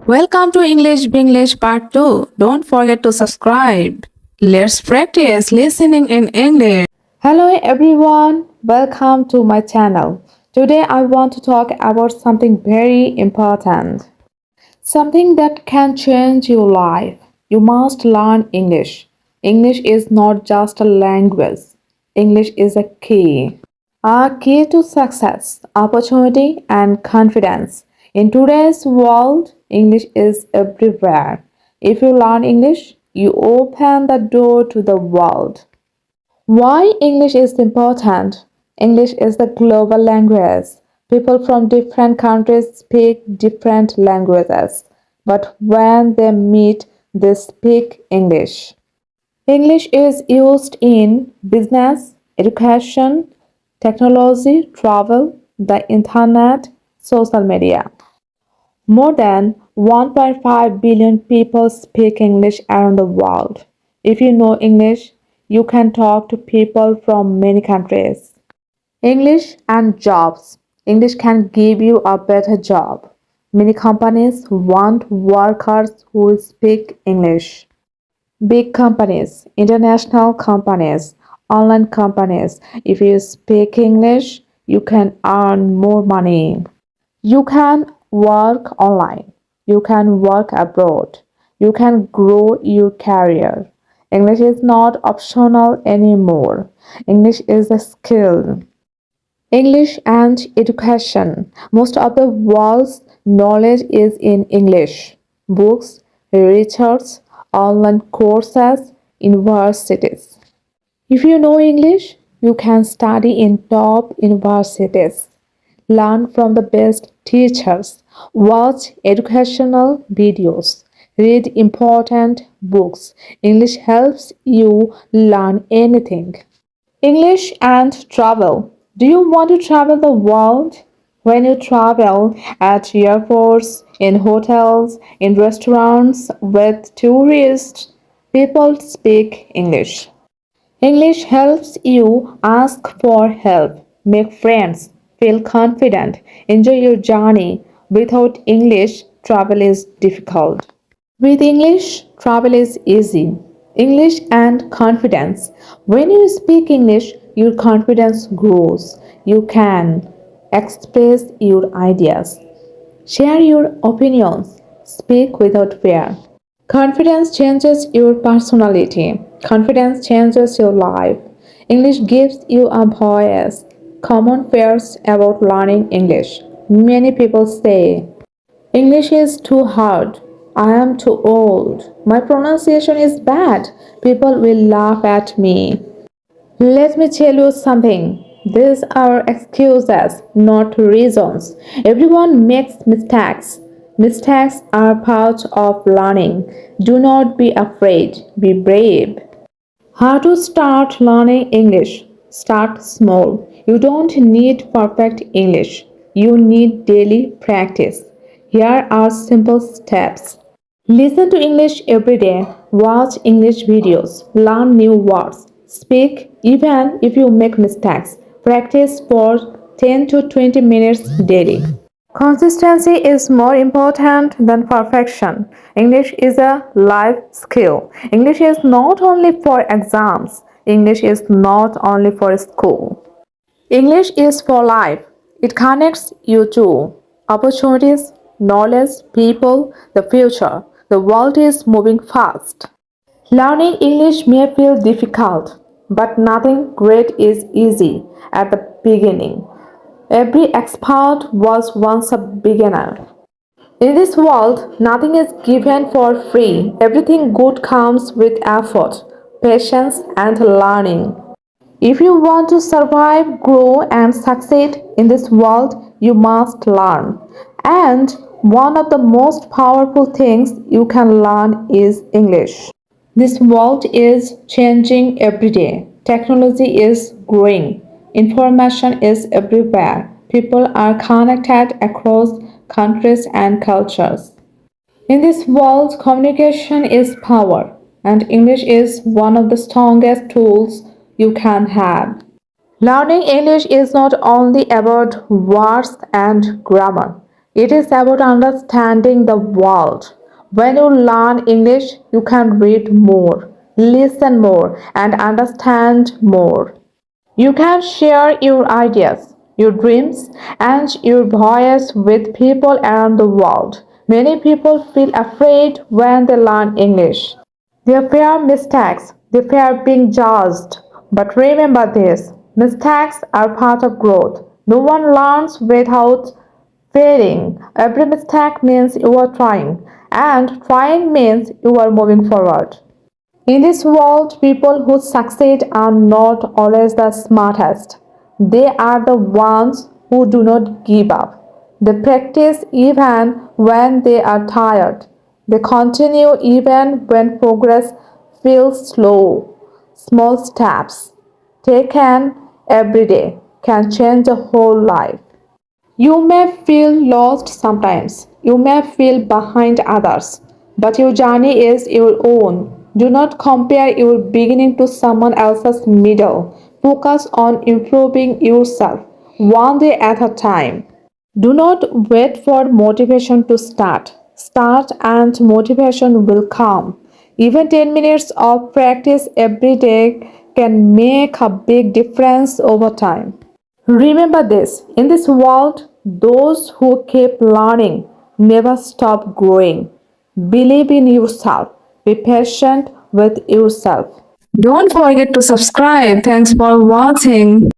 Welcome to English Binglish Part 2. Don't forget to subscribe. Let's practice listening in English. Hello everyone, welcome to my channel. Today I want to talk about something very important. Something that can change your life. You must learn English. English is not just a language. English is a key. A key to success, opportunity and confidence. In today's world, English is everywhere. If you learn English, you open the door to the world. Why English is important? English is the global language. People from different countries speak different languages, but when they meet, they speak English. English is used in business, education, technology, travel, the internet, social media. More than 1.5 billion people speak English around the world. If you know English, you can talk to people from many countries. English and jobs. English can give you a better job. Many companies want workers who speak English. Big companies, international companies, online companies. If you speak English, you can earn more money. You can work online. You can work abroad. You can grow your career. English is not optional anymore. English is a skill. English and education. Most of the world's knowledge is in English. Books, research, online courses, universities. If you know English, you can study in top universities. Learn from the best teachers. Watch educational videos. Read important books. English helps you learn anything. English and travel. Do you want to travel the world? When you travel at airports, in hotels, in restaurants with tourists, people speak English. English helps you ask for help, make friends, feel confident, enjoy your journey. Without English, travel is difficult. With English, travel is easy. English and confidence. When you speak English, your confidence grows. You can express your ideas, share your opinions, speak without fear. Confidence changes your personality. Confidence changes your life. English gives you a voice. Common fears about learning English. Many people say, English is too hard. I am too old. My pronunciation is bad. People will laugh at me. Let me tell you something. These are excuses, not reasons. Everyone makes mistakes. Mistakes are part of learning. Do not be afraid. Be brave. How to start learning English? Start small. You don't need perfect English. You need daily practice. Here are simple steps. Listen to English every day. Watch English videos. Learn new words. Speak even if you make mistakes. Practice for 10 to 20 minutes daily. Consistency is more important than perfection. English is a life skill. English is not only for exams. English is not only for school. English is for life. It connects you to opportunities, knowledge, people, the future. The world is moving fast. Learning English may feel difficult, but nothing great is easy at the beginning. Every expert was once a beginner. In this world, nothing is given for free. Everything good comes with effort, patience, and learning. If you want to survive, grow, and succeed in this world, you must learn. And one of the most powerful things you can learn is English. This world is changing every day. Technology is growing. Information is everywhere. People are connected across countries and cultures. In this world, communication is power, and English is one of the strongest tools you can have. Learning English is not only about words and grammar. It is about understanding the world. When you learn English, you can read more, listen more, and understand more. You can share your ideas, your dreams, and your voice with people around the world. Many people feel afraid when they learn English. They fear mistakes, they fear being judged. But remember this, mistakes are part of growth. No one learns without failing. Every mistake means you are trying, and trying means you are moving forward. In this world, people who succeed are not always the smartest. They are the ones who do not give up. They practice even when they are tired. They continue even when progress feels slow. Small steps taken every day can change a whole life. You may feel lost sometimes. You may feel behind others. But your journey is your own. Do not compare your beginning to someone else's middle. Focus on improving yourself one day at a time. Do not wait for motivation to start. Start and motivation will come. Even 10 minutes of practice every day can make a big difference over time. Remember this, in this world, those who keep learning never stop growing. Believe in yourself. Be patient with yourself. Don't forget to subscribe. Thanks for watching.